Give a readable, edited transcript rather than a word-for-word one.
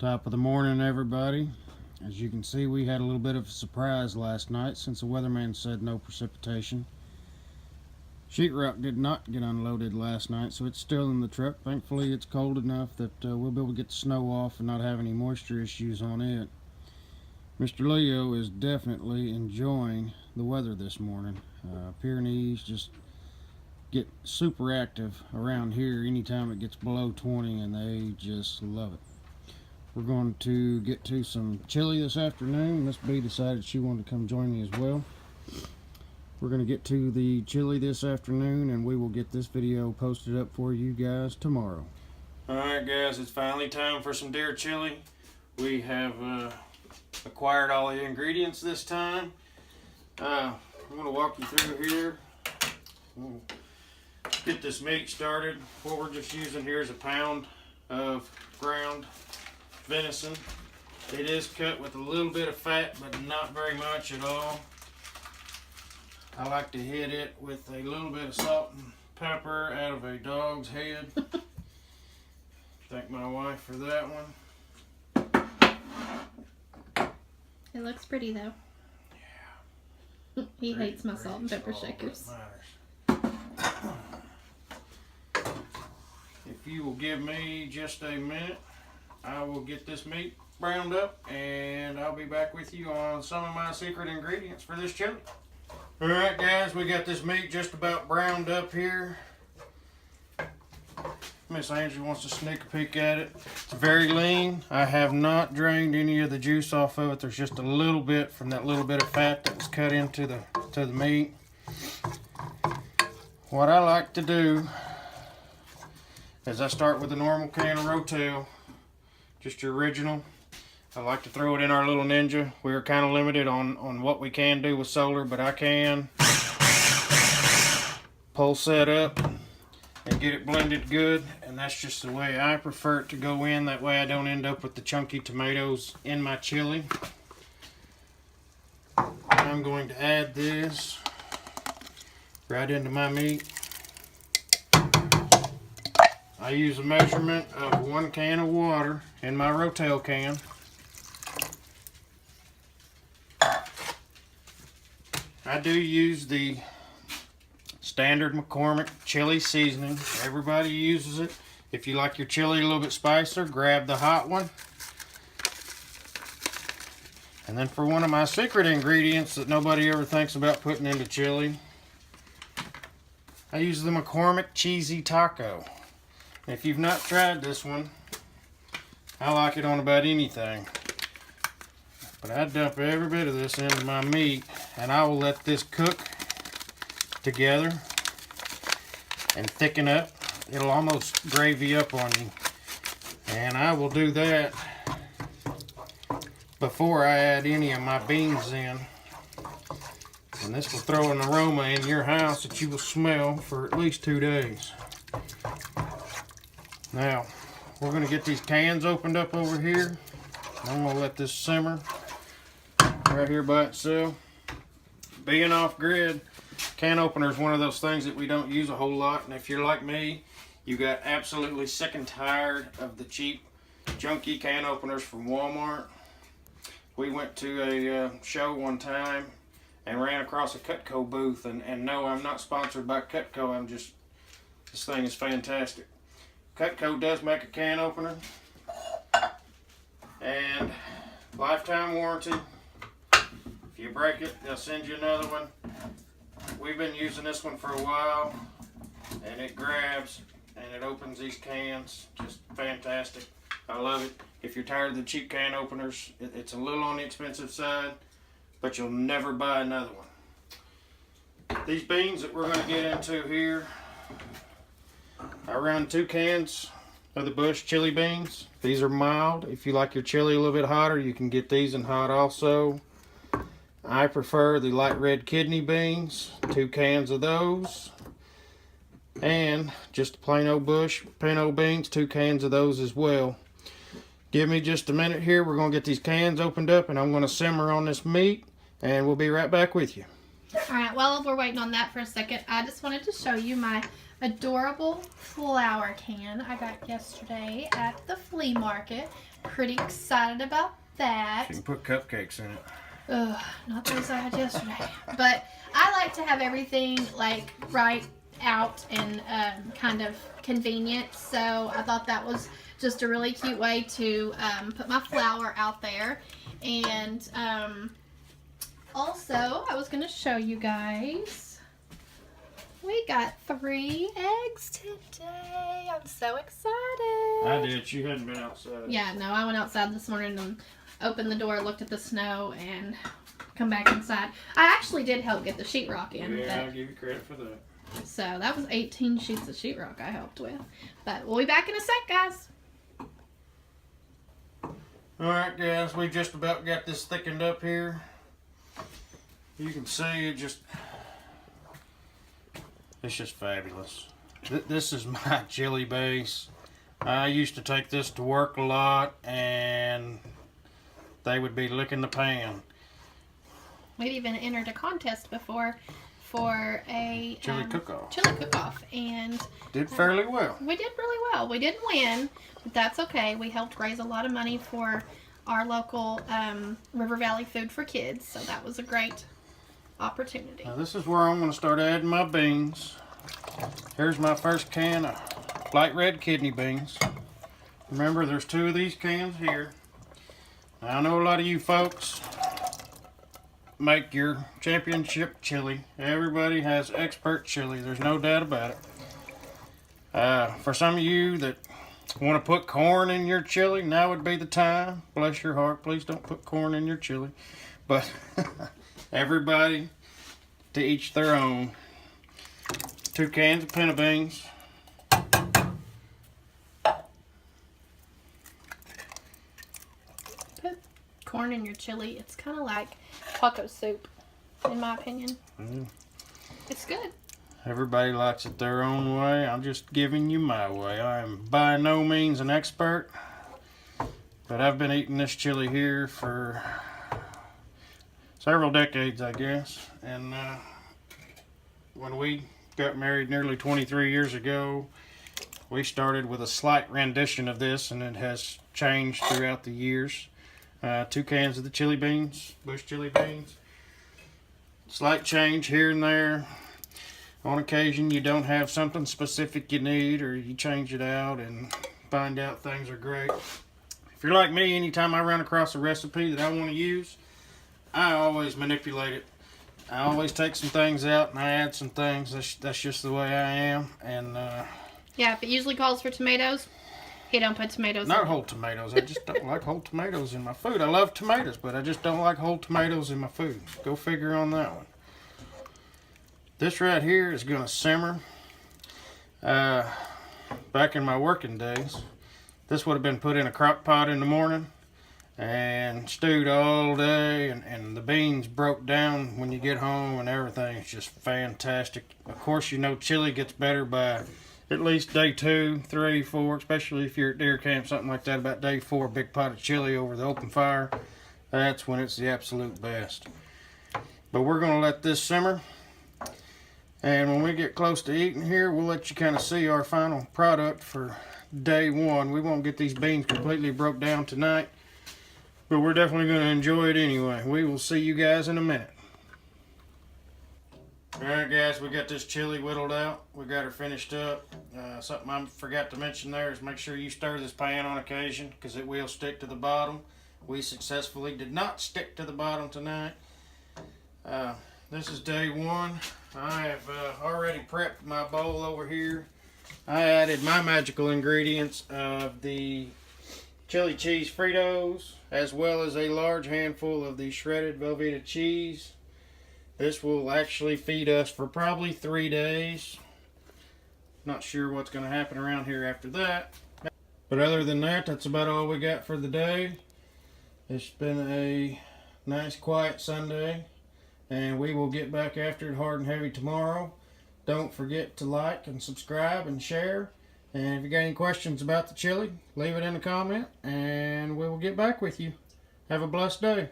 Top of the morning, everybody. As you can see, we had a little bit of a surprise last night since the weatherman said no precipitation. Sheetrock did not get unloaded last night, so it's still in the truck. Thankfully, it's cold enough that we'll be able to get the snow off and not have any moisture issues on it. Mr. Leo is definitely enjoying the weather this morning. Pyrenees just get super active around here anytime it gets below 20, and they just love it. We're going to get to some chili this afternoon. Miss B decided she wanted to come join me as well. We're going to get to the chili this afternoon, and we will get this video posted up for you guys tomorrow. Alright guys, it's finally time for some deer chili. We have acquired all the ingredients this time. I'm going to walk you through here. We'll get this meat started. What we're just using here is a pound of ground venison. It is cut with a little bit of fat, but not very much at all. I like to hit it with a little bit of salt and pepper out of a dog's head. Thank my wife for that one. It looks pretty though. Yeah. He hates my salt and pepper shakers. If you will give me just a minute, I will get this meat browned up and I'll be back with you on some of my secret ingredients for this chili. Alright guys, we got this meat just about browned up here. Miss Angie wants to sneak a peek at it. It's very lean. I have not drained any of the juice off of it. There's just a little bit from that little bit of fat that was cut into the meat. What I like to do is I start with a normal can of Rotel, just your original. I like to throw it in our little Ninja. We're kind of limited on what we can do with solar, but I can pull set up and get it blended good, and that's just the way I prefer it to go in. That way I don't end up with the chunky tomatoes in my chili. I'm going to add this right into my meat. I use a measurement of 1 can of water in my Rotel can. I do use the standard McCormick chili seasoning. Everybody uses it. If you like your chili a little bit spicier, grab the hot one. And then for one of my secret ingredients that nobody ever thinks about putting into chili, I use the McCormick Cheesy Taco. If you've not tried this one, I like it on about anything. But I dump every bit of this into my meat, and I will let this cook together and thicken up. It'll almost gravy up on you. And I will do that before I add any of my beans in. And this will throw an aroma in your house that you will smell for at least 2 days. Now, we're going to get these cans opened up over here. I'm going to let this simmer right here by itself. Being off grid, can opener is one of those things that we don't use a whole lot. And if you're like me, you got absolutely sick and tired of the cheap, junky can openers from Walmart. We went to a show one time and ran across a Cutco booth. And no, I'm not sponsored by Cutco. This thing is fantastic. Cutco does make a can opener, and lifetime warranty. If you break it, they'll send you another one. We've been using this one for a while, and it grabs and it opens these cans. Just fantastic. I love it. If you're tired of the cheap can openers, it's a little on the expensive side, but you'll never buy another one. These beans that we're going to get into here, I run 2 cans of the Bush chili beans. These are mild. If you like your chili a little bit hotter, you can get these in hot also. I prefer the light red kidney beans, 2 cans of those. And just plain old Bush pinto beans, 2 cans of those as well. Give me just a minute here. We're going to get these cans opened up, and I'm going to simmer on this meat, and we'll be right back with you. Alright, while we're waiting on that for a second, I just wanted to show you my adorable flower can I got yesterday at the flea market. Pretty excited about that. You can put cupcakes in it. Ugh, not those I had yesterday. But I like to have everything like right out and kind of convenient. So I thought that was just a really cute way to put my flower out there. And also, I was going to show you guys. We got 3 eggs today. I'm so excited. I did. You hadn't been outside. Yeah, no, I went outside this morning and opened the door, looked at the snow, and come back inside. I actually did help get the sheetrock in. Yeah, I'll give you credit for that. So that was 18 sheets of sheetrock I helped with. But we'll be back in a sec, guys. Alright guys, we just about got this thickened up here. You can see it's just fabulous. This is my chili base. I used to take this to work a lot and they would be licking the pan. We've even entered a contest before for a Chili cook-off. Chili cook-off, and Did fairly well. we did really well. We didn't win, but that's okay. We helped raise a lot of money for our local River Valley Food for Kids, so that was a great opportunity. Now this is where I'm going to start adding my beans. Here's my first can of light red kidney beans. Remember, there's 2 of these cans here. Now, I know a lot of you folks make your championship chili. Everybody has expert chili. There's no doubt about it. For some of you that want to put corn in your chili, now would be the time. Bless your heart. Please don't put corn in your chili. But everybody to each their own. 2 cans of pinto beans. Put corn in your chili. It's kind of like taco soup, in my opinion. It's good. Everybody likes it their own way. I'm just giving you my way. I am by no means an expert, but I've been eating this chili here for several decades, I guess. And when we got married nearly 23 years ago, we started with a slight rendition of this, and it has changed throughout the years. 2 cans of the chili beans, bush chili beans. Slight change here and there. On occasion, you don't have something specific you need, or you change it out and find out things are great. If you're like me, anytime I run across a recipe that I want to use, I always manipulate it. I always take some things out and I add some things. That's just the way I am. And Yeah, if it usually calls for tomatoes, he don't put tomatoes not in. whole tomatoes. I just don't like whole tomatoes in my food. I love tomatoes, but I just don't like whole tomatoes in my food. Go figure on that one. This right here is going to simmer. Back in my working days, this would have been put in a crock pot in the morning and stewed all day, and the beans broke down when you get home and everything. It's just fantastic. Of course, you know chili gets better by at least day 2, 3, 4, especially if you're at deer camp, something like that. About day 4, a big pot of chili over the open fire. That's when it's the absolute best. But we're going to let this simmer. And when we get close to eating here, we'll let you kind of see our final product for day 1. We won't get these beans completely broke down tonight, but we're definitely going to enjoy it anyway. We will see you guys in a minute. Alright guys, we got this chili whittled out. We got her finished up. Something I forgot to mention there is make sure you stir this pan on occasion, because it will stick to the bottom. We successfully did not stick to the bottom tonight. This is day 1. I have already prepped my bowl over here. I added my magical ingredients of the chili cheese Fritos, as well as a large handful of the shredded Velveeta cheese. This will actually feed us for probably 3 days. Not sure what's going to happen around here after that. But other than that, that's about all we got for the day. It's been a nice quiet Sunday, and we will get back after it hard and heavy tomorrow. Don't forget to like and subscribe and share. And if you got any questions about the chili, leave it in the comment and we will get back with you. Have a blessed day.